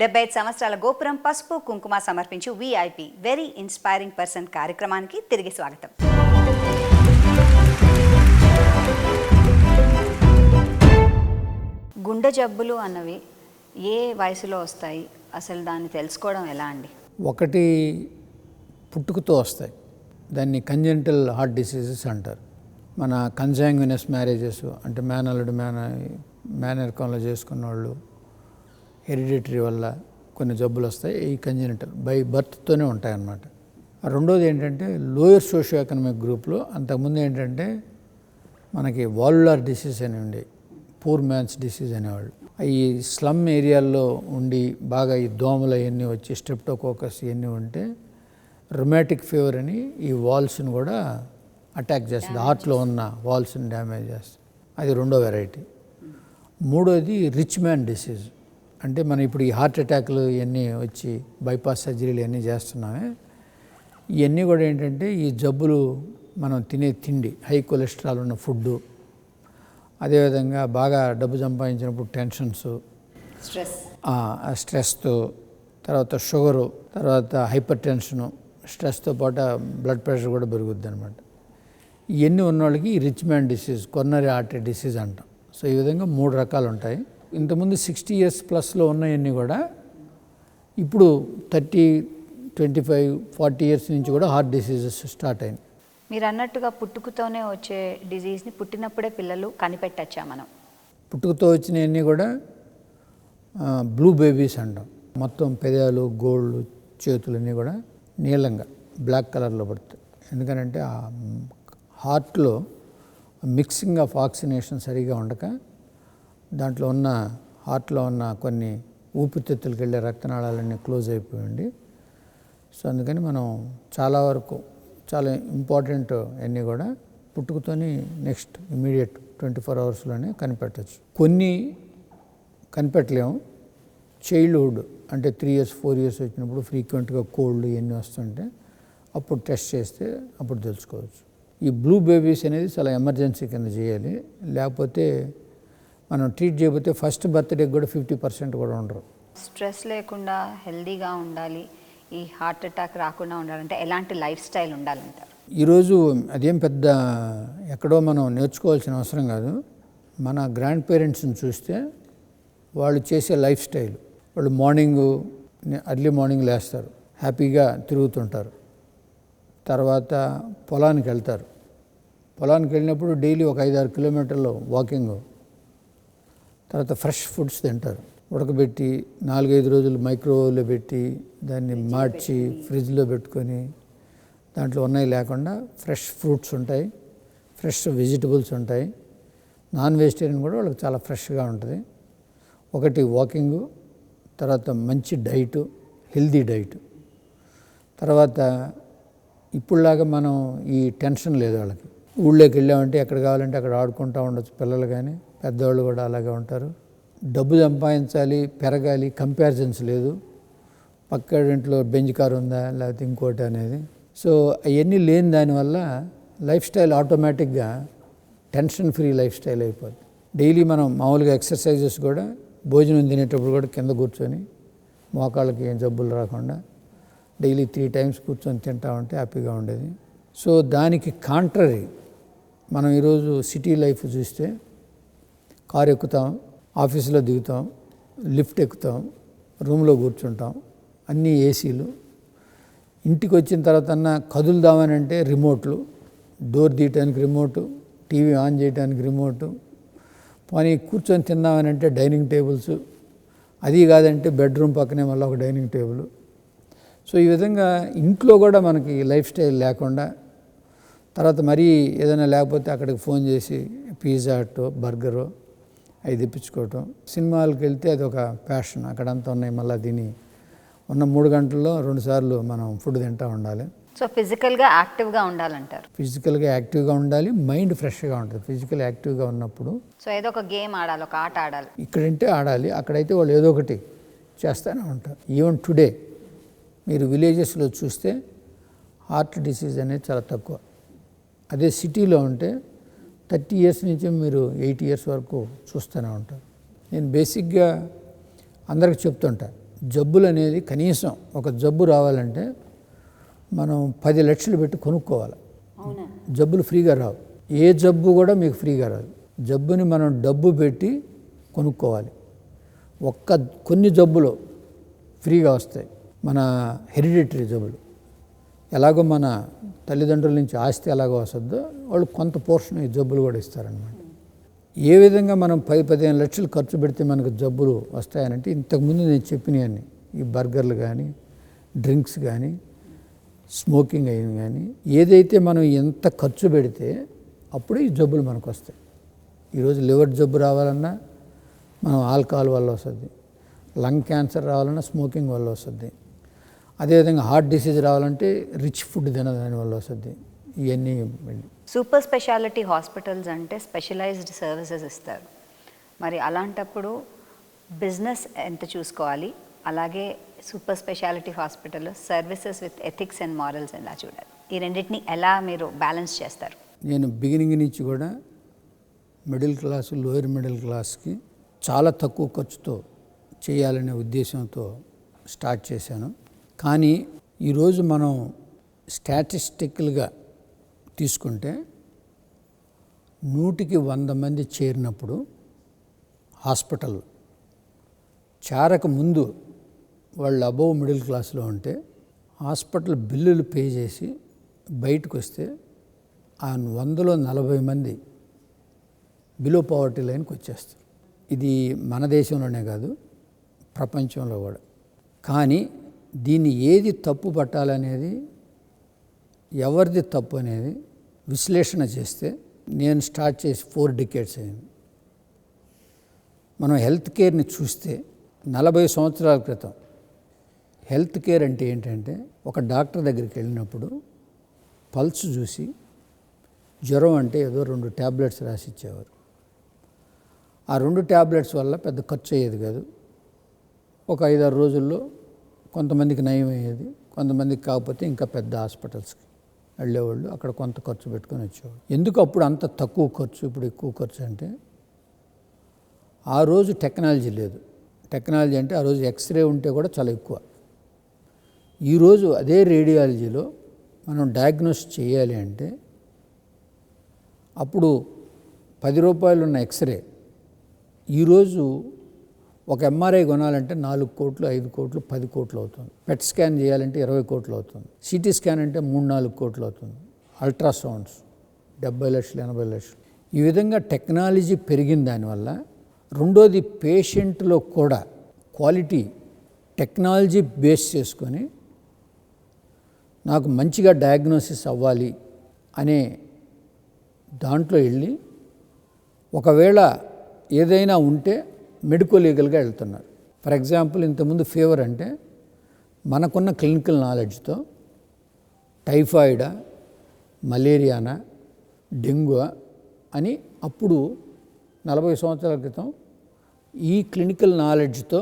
75 సంవత్సరాల గోపురం పసుపు కుంకుమ సమర్పించు విఐపి వెరీ ఇన్స్పైరింగ్ పర్సన్ కార్యక్రమానికి తిరిగి స్వాగతం. గుండె జబ్బులు అన్నవి ఏ వయసులో వస్తాయి, అసలు దాన్ని తెలుసుకోవడం ఎలా అండి? ఒకటి పుట్టుకతో వస్తాయి, దాన్ని కంజెంటల్ హార్ట్ డిసీజెస్ అంటారు. మన కన్సాంగ్యునస్ మ్యారేజెస్ అంటే మేనల్లుడు మేనరికంలో చేసుకున్న వాళ్ళు హెరిడిటరీ వల్ల కొన్ని జబ్బులు వస్తాయి. ఈ కంజెనిటల్ బై బర్త్తోనే ఉంటాయన్నమాట. రెండోది ఏంటంటే లోయర్ సోషియో ఎకనామిక్ గ్రూప్లో అంతకుముందు ఏంటంటే మనకి వాల్యులర్ డిసీజ్ అని ఉండే, పూర్ మ్యాన్స్ డిసీజ్ అనేవాళ్ళు. ఈ స్లమ్ ఏరియాల్లో ఉండి బాగా ఈ దోమలు అవన్నీ వచ్చి స్ట్రెప్టోకోకస్ ఇవన్నీ ఉంటే రుమాటిక్ ఫీవర్ అని ఈ వాల్స్ని కూడా అటాక్ చేస్తుంది, హార్ట్లో ఉన్న వాల్స్ని డ్యామేజ్ చేస్తుంది. అది రెండో వెరైటీ. మూడోది రిచ్ మ్యాన్ డిసీజ్ అంటే మనం ఇప్పుడు ఈ హార్ట్ అటాక్లు ఇవన్నీ వచ్చి బైపాస్ సర్జరీలు ఇవన్నీ చేస్తున్నామే, ఇవన్నీ కూడా ఏంటంటే ఈ జబ్బులు మనం తినే తిండి, హై కొలెస్ట్రాల్ ఉన్న ఫుడ్డు, అదేవిధంగా బాగా డబ్బు సంపాదించినప్పుడు టెన్షన్స్, స్ట్రెస్తో, తర్వాత షుగరు, తర్వాత హైపర్ టెన్షను, స్ట్రెస్తో పాటు బ్లడ్ ప్రెషర్ కూడా పెరుగుద్ది అనమాట. ఇవన్నీ ఉన్న వాళ్ళకి rich man disease, coronary artery disease అంటాం. సో ఈ విధంగా 3 రకాలు ఉంటాయి. ఇంతకుముందు 60 years ప్లస్లో ఉన్నవన్నీ కూడా ఇప్పుడు 30, 25, 40 years నుంచి కూడా హార్ట్ డిసీజెస్ స్టార్ట్ అయింది. మీరు అన్నట్టుగా పుట్టుకతోనే వచ్చే డిజీజ్ని పుట్టినప్పుడే పిల్లలు కనిపెట్టచ్చా మనం? పుట్టుకతో వచ్చినవన్నీ కూడా బ్లూ బేబీస్ అంటాం. మొత్తం పెదాలు, గోళ్ళు, చేతులన్నీ కూడా నీలంగా బ్లాక్ కలర్లో పడుతాయి. ఎందుకనంటే ఆ హార్ట్లో మిక్సింగ్ ఆఫ్ ఆక్సిజనేషన్ సరిగా ఉండక దాంట్లో ఉన్న హార్ట్లో ఉన్న కొన్ని ఊపిరితిత్తులకు వెళ్ళే రక్తనాళాలన్నీ క్లోజ్ అయిపోయింది. సో అందుకని మనం చాలా వరకు చాలా ఇంపార్టెంట్ అన్నీ కూడా పుట్టుకతోని నెక్స్ట్ ఇమీడియట్ 24 hours కనిపెట్టచ్చు. కొన్ని కనిపెట్టలేము. చైల్డ్హుడ్ అంటే 3 years 4 years వచ్చినప్పుడు ఫ్రీక్వెంట్గా కోల్డ్ ఇవన్నీ వస్తుంటే అప్పుడు టెస్ట్ చేస్తే అప్పుడు తెలుసుకోవచ్చు. ఈ బ్లూ బేబీస్ అనేది చాలా ఎమర్జెన్సీ కింద చేయాలి. లేకపోతే మనం ట్రీట్ చేయకపోతే ఫస్ట్ బర్త్డేకి కూడా 50% కూడా ఉండరు. స్ట్రెస్ లేకుండా హెల్దీగా ఉండాలి, ఈ హార్ట్ అటాక్ రాకుండా ఉండాలంటే ఎలాంటి లైఫ్ స్టైల్ ఉండాలంటారు? ఈరోజు అదేం పెద్ద ఎక్కడో మనం నేర్చుకోవాల్సిన అవసరం కాదు. మన గ్రాండ్ పేరెంట్స్ని చూస్తే వాళ్ళు చేసే లైఫ్ స్టైల్, వాళ్ళు ఎర్లీ మార్నింగ్ లేస్తారు, హ్యాపీగా తిరుగుతుంటారు, తర్వాత పొలానికి వెళ్తారు. పొలానికి వెళ్ళినప్పుడు డైలీ ఒక 5-6 kilometers వాకింగ్, తర్వాత ఫ్రెష్ ఫుడ్స్ తింటారు. ఉడకబెట్టి 4-5 రోజులు మైక్రోవేవ్లో పెట్టి దాన్ని మార్చి ఫ్రిడ్జ్లో పెట్టుకొని దాంట్లో ఉన్నాయి లేకుండా ఫ్రెష్ ఫ్రూట్స్ ఉంటాయి, ఫ్రెష్ వెజిటబుల్స్ ఉంటాయి. నాన్ వెజిటేరియన్ కూడా వాళ్ళకి చాలా ఫ్రెష్గా ఉంటుంది. ఒకటి వాకింగు, తర్వాత మంచి డైటు, హెల్దీ డైట్. తర్వాత ఇప్పుడులాగా మనం ఈ టెన్షన్ లేదు వాళ్ళకి. ఊళ్ళోకి వెళ్ళామంటే ఎక్కడ కావాలంటే అక్కడ ఆడుకుంటూ ఉండొచ్చు పిల్లలు, కానీ పెద్దవాళ్ళు కూడా అలాగే ఉంటారు. డబ్బు సంపాదించాలి, పెరగాలి, కంపారిజన్స్ లేదు. పక్క ఇంట్లో బెంజ్ కార్ ఉందా లేకపోతే ఇంకోటి అనేది. సో అవన్నీ లేని దానివల్ల లైఫ్ స్టైల్ ఆటోమేటిక్గా టెన్షన్ ఫ్రీ లైఫ్ స్టైల్ అయిపోద్ది. డైలీ మనం మామూలుగా ఎక్సర్సైజెస్ కూడా భోజనం తినేటప్పుడు కూడా కింద కూర్చొని మోకాళ్ళకి ఏం జబ్బులు రాకుండా డైలీ 3 times కూర్చొని తింటా ఉంటే హ్యాపీగా ఉండేది. సో దానికి కాంట్రరీ మనం ఈరోజు సిటీ లైఫ్ చూస్తే కారు ఎక్కుతాం, ఆఫీసులో దిగుతాం, లిఫ్ట్ ఎక్కుతాం, రూమ్లో కూర్చుంటాం, అన్నీ ఏసీలు. ఇంటికి వచ్చిన తర్వాత కదులుదామని అంటే రిమోట్లు, డోర్ తీయటానికి రిమోటు, టీవీ ఆన్ చేయడానికి రిమోటు, పోనీ కూర్చొని తిందామని అంటే డైనింగ్ టేబుల్స్, అది కాదంటే బెడ్రూమ్ పక్కనే మళ్ళీ ఒక డైనింగ్ టేబుల్. సో ఈ విధంగా ఇంట్లో కూడా మనకి లైఫ్ స్టైల్ లేకుండా, తర్వాత మరీ ఏదైనా లేకపోతే అక్కడికి ఫోన్ చేసి పిజ్జా హట్టో బర్గరో అవి తెప్పించుకోవటం. సినిమాలకు వెళ్తే అది ఒక ప్యాషన్, అక్కడంతా ఉన్నాయి, మళ్ళీ తిని ఉన్న 3 గంటల్లో 2 సార్లు మనం ఫుడ్ తింటూ ఉండాలి. సో ఫిజికల్గా యాక్టివ్గా ఉండాలంటారు? ఫిజికల్గా యాక్టివ్గా ఉండాలి, మైండ్ ఫ్రెష్గా ఉంటుంది. ఫిజికల్ యాక్టివ్గా ఉన్నప్పుడు సో ఏదో ఒక గేమ్ ఆడాలి, ఒక ఆట ఆడాలి. ఇక్కడంటే ఆడాలి, అక్కడైతే వాళ్ళు ఏదో ఒకటి చేస్తూనే ఉంటారు. ఈవెన్ టుడే మీరు విలేజెస్లో చూస్తే హార్ట్ డిసీజ్ అనేది చాలా తక్కువ. అదే సిటీలో ఉంటే 30 years నుంచి మీరు 80 years వరకు చూస్తూనే ఉంటారు. నేను బేసిక్గా అందరికి చెప్తుంటా, జబ్బులు అనేది కనీసం ఒక జబ్బు రావాలంటే మనం 10 లక్షలు పెట్టి కొనుక్కోవాలి. అవునా? జబ్బులు ఫ్రీగా రావు. ఏ జబ్బు కూడా మీకు ఫ్రీగా రాదు. జబ్బుని మనం డబ్బు పెట్టి కొనుక్కోవాలి. కొన్ని జబ్బులు ఫ్రీగా వస్తాయి, మన హెరిడిటరీ జబ్బులు. ఎలాగో మన తల్లిదండ్రుల నుంచి ఆస్తి ఎలాగో వస్తుందో వాళ్ళు కొంత పోర్షన్ ఈ జబ్బులు కూడా ఇస్తారనమాట. ఏ విధంగా మనం 10-15 లక్షలు ఖర్చు పెడితే మనకు జబ్బులు వస్తాయనంటే ఇంతకుముందు నేను చెప్పినవన్నీ, ఈ బర్గర్లు కానీ, డ్రింక్స్ కానీ, స్మోకింగ్ అయిన కానీ, ఏదైతే మనం ఎంత ఖర్చు పెడితే అప్పుడు ఈ జబ్బులు మనకు వస్తాయి. ఈరోజు లివర్ జబ్బు రావాలన్నా మనం ఆల్కహాల్ వల్ల వస్తుంది, లంగ్ క్యాన్సర్ రావాలన్నా స్మోకింగ్ వల్ల వస్తుంది, అదేవిధంగా హార్ట్ డిసీజ్ రావాలంటే రిచ్ ఫుడ్ తినదాని వల్ల వస్తుంది. ఇవన్నీ సూపర్ స్పెషాలిటీ హాస్పిటల్స్ అంటే స్పెషలైజ్డ్ సర్వీసెస్ ఇస్తారు. మరి అలాంటప్పుడు బిజినెస్ ఎంత చూసుకోవాలి, అలాగే సూపర్ స్పెషాలిటీ హాస్పిటల్లో services with ethics and morals ఎలా చూడాలి? ఈ రెండింటిని ఎలా మీరు బ్యాలెన్స్ చేస్తారు? నేను బిగినింగ్ నుంచి కూడా మిడిల్ క్లాసు, లోయర్ మిడిల్ క్లాస్కి చాలా తక్కువ ఖర్చుతో చేయాలనే ఉద్దేశంతో స్టార్ట్ చేశాను. కానీ ఈరోజు మనం స్టాటిస్టికల్గా తీసుకుంటే 100కి 100 మంది చేరినప్పుడు హాస్పిటల్ చేరక ముందు వాళ్ళు అబోవ్ మిడిల్ క్లాస్లో ఉంటే హాస్పిటల్ బిల్లులు పే చేసి బయటకు వస్తే ఆ 100లో 40 మంది బిలో పవర్టీ లైన్కి వచ్చేస్తారు. ఇది మన దేశంలోనే కాదు, ప్రపంచంలో కూడా. కానీ దీన్ని ఏది తప్పు పట్టాలనేది, ఎవరిది తప్పు అనేది విశ్లేషణ చేస్తే నేను స్టార్ట్ చేసి 4 decades అయింది. మనం హెల్త్ కేర్ని చూస్తే 40 సంవత్సరాల క్రితం హెల్త్ కేర్ అంటే ఏంటంటే ఒక డాక్టర్ దగ్గరికి వెళ్ళినప్పుడు పల్స్ చూసి జ్వరం అంటే ఏదో 2 ట్యాబ్లెట్స్ రాసి ఇచ్చేవారు. ఆ 2 ట్యాబ్లెట్స్ వల్ల పెద్ద ఖర్చు అయ్యేది కాదు. ఒక 5-6 రోజుల్లో కొంతమందికి నయం అయ్యేది, కొంతమందికి కాకపోతే ఇంకా పెద్ద హాస్పిటల్స్కి వెళ్ళేవాళ్ళు, అక్కడ కొంత ఖర్చు పెట్టుకొని వచ్చేవాళ్ళు. ఎందుకు అప్పుడు అంత తక్కువ ఖర్చు, ఇప్పుడు ఎక్కువ ఖర్చు అంటే ఆ రోజు టెక్నాలజీ లేదు. టెక్నాలజీ అంటే ఆ రోజు ఎక్స్రే ఉంటే కూడా చాలా ఎక్కువ. ఈరోజు అదే రేడియాలజీలో మనం డయాగ్నోస్ చేయాలి అంటే అప్పుడు 10 రూపాయలు ఉన్న ఎక్స్రే ఈరోజు ఒక ఎంఆర్ఐ కొనాలంటే 4 కోట్లు, 5 కోట్లు, 10 కోట్లు అవుతుంది. పెట్ స్కాన్ చేయాలంటే 20 కోట్లు అవుతుంది. సిటీ స్కాన్ అంటే 3-4 కోట్లు అవుతుంది. అల్ట్రాసౌండ్స్ 70 లక్షలు, 80 లక్షలు. ఈ విధంగా టెక్నాలజీ పెరిగిన దానివల్ల రెండోది పేషెంట్లో కూడా క్వాలిటీ టెక్నాలజీ బేస్ చేసుకొని నాకు మంచిగా డయాగ్నోసిస్ అవ్వాలి అనే దాంట్లో వెళ్ళి ఒకవేళ ఏదైనా ఉంటే మెడికో లీగల్గా వెళ్తున్నారు. ఫర్ ఎగ్జాంపుల్ ఇంతకుముందు ఫీవర్ అంటే మనకున్న క్లినికల్ నాలెడ్జ్తో టైఫాయిడా, మలేరియానా, డెంగ్యూ అని అప్పుడు 40 సంవత్సరాల క్రితం ఈ క్లినికల్ నాలెడ్జ్తో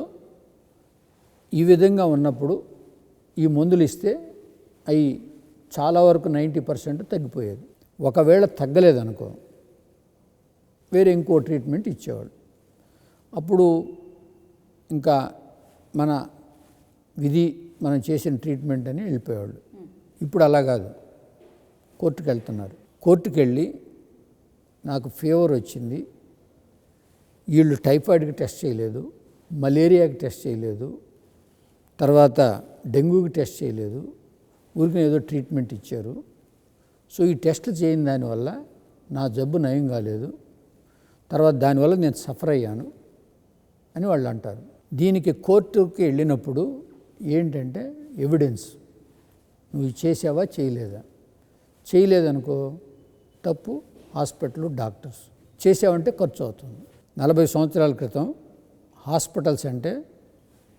ఈ విధంగా ఉన్నప్పుడు ఈ మందులు ఇస్తే అవి చాలా వరకు 90% తగ్గిపోయేది. ఒకవేళ తగ్గలేదనుకో వేరే ఇంకో ట్రీట్మెంట్ ఇచ్చేవాళ్ళు. అప్పుడు ఇంకా మన విధి మనం చేసిన ట్రీట్మెంట్ అని వెళ్ళిపోయేవాళ్ళు. ఇప్పుడు అలా కాదు, కోర్టుకు వెళ్తున్నారు. కోర్టుకు వెళ్ళి నాకు ఫీవర్ వచ్చింది, వీళ్ళు టైఫాయిడ్కి టెస్ట్ చేయలేదు, మలేరియాకి టెస్ట్ చేయలేదు, తర్వాత డెంగ్యూకి టెస్ట్ చేయలేదు, ఊరికి ఏదో ట్రీట్మెంట్ ఇచ్చారు. సో ఈ టెస్టులు చేయని దానివల్ల నా జబ్బు నయం కాలేదు, తర్వాత దానివల్ల నేను సఫర్ అయ్యాను అని వాళ్ళు అంటారు. దీనికి కోర్టుకి వెళ్ళినప్పుడు ఏంటంటే ఎవిడెన్స్, నువ్వు చేసావా చేయలేదా. చేయలేదనుకో తప్పు హాస్పిటల్, డాక్టర్స్. చేసావంటే ఖర్చు అవుతుంది. 40 సంవత్సరాల క్రితం హాస్పిటల్స్ అంటే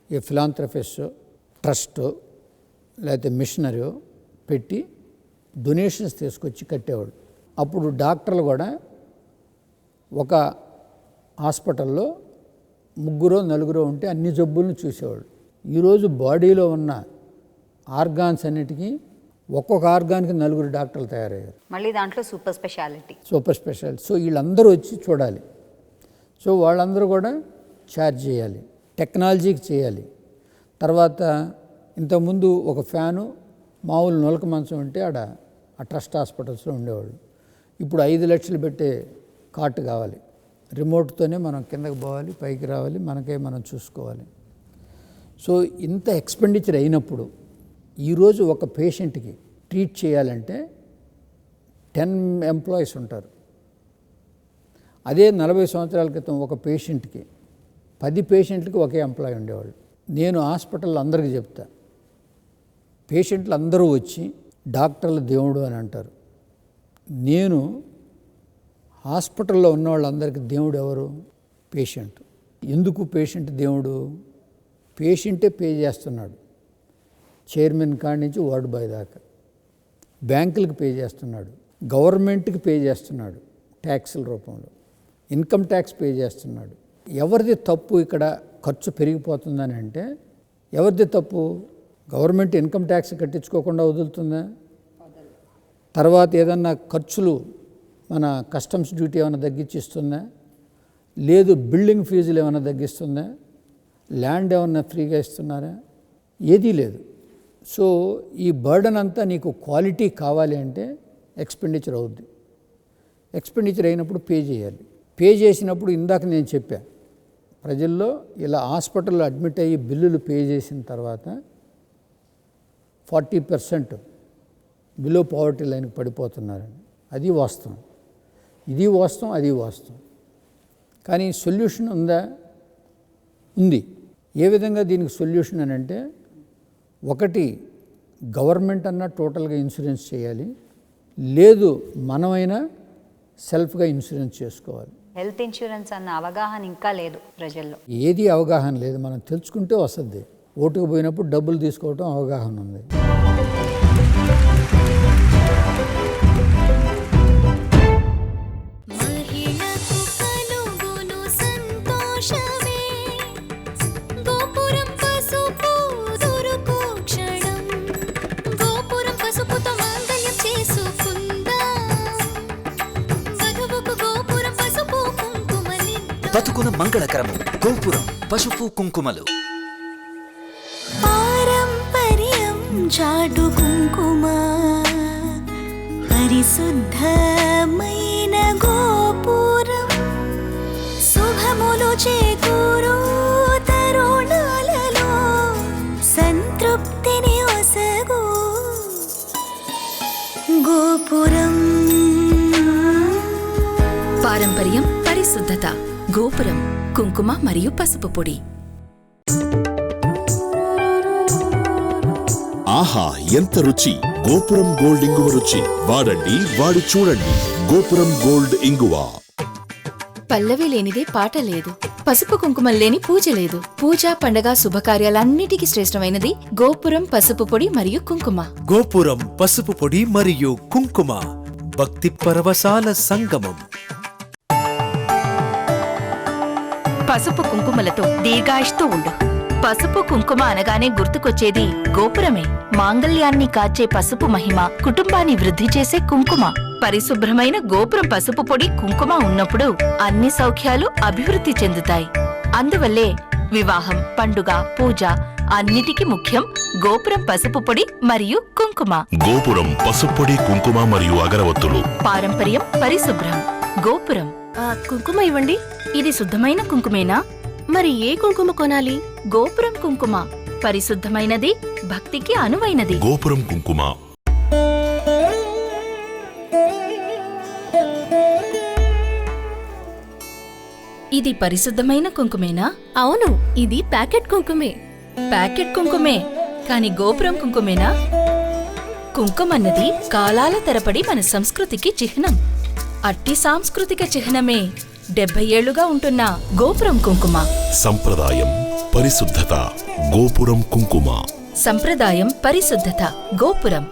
ఏ ఫిలాంథ్రఫిస్ట్ ట్రస్ట్ లేకపోతే మిషనరీ పెట్టి డొనేషన్స్ తీసుకొచ్చి కట్టేవాడు. అప్పుడు డాక్టర్లు కూడా ఒక హాస్పిటల్లో 3-4 ఉంటే అన్ని జబ్బులను చూసేవాళ్ళు. ఈరోజు బాడీలో ఉన్న ఆర్గాన్స్ అన్నిటికీ ఒక్కొక్క ఆర్గాన్కి 4 డాక్టర్లు తయారయ్యారు. మళ్ళీ దాంట్లో సూపర్ స్పెషాలిటీ. సో వీళ్ళందరూ వచ్చి చూడాలి. సో వాళ్ళందరూ కూడా ఛార్జ్ చేయాలి, టెక్నాలజీకి చేయాలి. తర్వాత ఇంతకుముందు ఒక ఫ్యాను మామూలు నొలక మంచం ఉంటే ఆడ ఆ ట్రస్ట్ హాస్పిటల్స్లో ఉండేవాళ్ళు. ఇప్పుడు 5 లక్షలు పెట్టే కాట్ కావాలి, రిమోట్తోనే మనం కిందకి పోవాలి, పైకి రావాలి, మనకే మనం చూసుకోవాలి. సో ఇంత ఎక్స్పెండిచర్ అయినప్పుడు ఈరోజు ఒక పేషెంట్కి ట్రీట్ చేయాలంటే 10 ఎంప్లాయీస్ ఉంటారు. అదే 40 సంవత్సరాల క్రితం ఒక పేషెంట్కి 10 పేషెంట్లకి ఒకే ఎంప్లాయీ ఉండేవాళ్ళు. నేను హాస్పిటల్లో అందరికీ చెప్తా, పేషెంట్లు అందరూ వచ్చి డాక్టర్లు దేవుడు అని అంటారు. నేను హాస్పిటల్లో ఉన్న వాళ్ళందరికీ దేవుడు ఎవరు? పేషెంట్. ఎందుకు పేషెంట్ దేవుడు? పేషెంటే పే చేస్తున్నాడు, చైర్మన్ కాడి నుంచి వార్డు బాయ్ దాకా. బ్యాంకులకు పే చేస్తున్నాడు, గవర్నమెంట్కి పే చేస్తున్నాడు ట్యాక్సుల రూపంలో, ఇన్కమ్ ట్యాక్స్ పే చేస్తున్నాడు. ఎవరిది తప్పు ఇక్కడ ఖర్చు పెరిగిపోతుందని అంటే ఎవరిది తప్పు? గవర్నమెంట్ ఇన్కమ్ ట్యాక్స్ కట్టించుకోకుండా వదులుతుందా? తర్వాత ఏదన్నా ఖర్చులు మన కస్టమ్స్ డ్యూటీ ఏమైనా తగ్గించిస్తుందా? లేదు బిల్డింగ్ ఫీజులు ఏమైనా తగ్గిస్తుందా? ల్యాండ్ ఏమన్నా ఫ్రీగా ఇస్తున్నారా? ఏదీ లేదు. సో ఈ బర్డన్ అంతా నీకు క్వాలిటీ కావాలి అంటే ఎక్స్పెండిచర్ అవుద్ది. ఎక్స్పెండిచర్ అయినప్పుడు పే చేయాలి. పే చేసినప్పుడు ఇందాక నేను చెప్పా, ప్రజల్లో ఇలా హాస్పిటల్లో అడ్మిట్ అయ్యి బిల్లులు పే చేసిన తర్వాత 40% బిలో పావర్టీ లైన్కి పడిపోతున్నారని. అది వాస్తవం, ఇది వాస్తవం, అది వాస్తవం. కానీ సొల్యూషన్ ఉందా? ఉంది. ఏ విధంగా దీనికి సొల్యూషన్ అని అంటే, ఒకటి గవర్నమెంట్ అన్నా టోటల్గా ఇన్సూరెన్స్ చేయాలి, లేదు మనమైనా సెల్ఫ్గా ఇన్సూరెన్స్ చేసుకోవాలి. హెల్త్ ఇన్సూరెన్స్ అన్న అవగాహన ఇంకా లేదు ప్రజల్లో. ఏది అవగాహన లేదు, మనం తెలుసుకుంటే వస్తుంది. ఓటుకు పోయినప్పుడు డబ్బులు తీసుకోవటం అవగాహన ఉంది. బతుకున మంగళకరము గోపురం పసుపు కుంకుమలు. పారంపర్యం చాటు కుంకుమ, పరిశుద్ధమైన గోపురం, శుభములు చేకూరు తరుణాలలో సంతృప్తిని ఒసగు గోపురం. పారంపర్యం, పరిశుద్ధత, గోపురం కుంకుమ మరియు పసుపు పొడి. ఆహా ఎంత రుచి! గోపురం గోల్డ్ ఇంగువ రుచి. వాడండి, వాడి చూడండి. గోపురం గోల్డ్ ఇంగువ. పల్లవి లేనిదే పాట లేదు, పసుపు కుంకుమ లేని పూజ లేదు. పూజ, పండగ, శుభకార్యాలన్నిటికీ శ్రేష్టమైనది గోపురం పసుపు పొడి మరియు కుంకుమ. గోపురం పసుపు పొడి మరియు కుంకుమ, భక్తి పరవశాల సంగమం. పసుపు కుంకుమలతో దీర్ఘాయుష్తో ఉండు. పసుపు కుంకుమ అనగానే గుర్తుకొచ్చేది గోపురమే. మాంగళ్యాన్ని కాచే పసుపు మహిమ, కుటుంబాన్ని వృద్ధి చేసే కుంకుమ. పరిశుభ్రమైన గోపురం పసుపు పొడి కుంకుమ ఉన్నప్పుడు అన్ని సౌఖ్యాలు అభివృద్ధి చెందుతాయి. అందువల్లే వివాహం, పండుగ, పూజ అన్నిటికీ ముఖ్యం గోపురం పసుపు పొడి మరియు కుంకుమ. గోపురం పసుపు పొడి, కుంకుమ మరియు అగరవత్తులు. పారంపర్యం, పరిశుభ్రం. గోపురం. కుంకుమ ఇవ్వండి. ఇది శుద్ధమైన కుంకుమేనా? మరి ఏ కుంకుమ కొనాలి? గోపురం కుంకుమ. పరిశుద్ధమైనది, భక్తికి అనువైనది. గోపురం కుంకుమ. ఇది పరిశుద్ధమైన కుంకుమేనా? అవును, ఇది ప్యాకెట్ కుంకుమే. ప్యాకెట్ కుంకుమే, కాని గోపురం కుంకుమేనా? కుంకుమన్నది కాలాల తరబడి మన సంస్కృతికి చిహ్నం. అట్టి సాంస్కృతిక చిహ్నమే 70 ఏళ్లుగా ఉంటున్న గోపురం కుంకుమ. సంప్రదాయం, పరిశుద్ధత, గోపురం కుంకుమ. సంప్రదాయం, పరిశుద్ధత, గోపురం.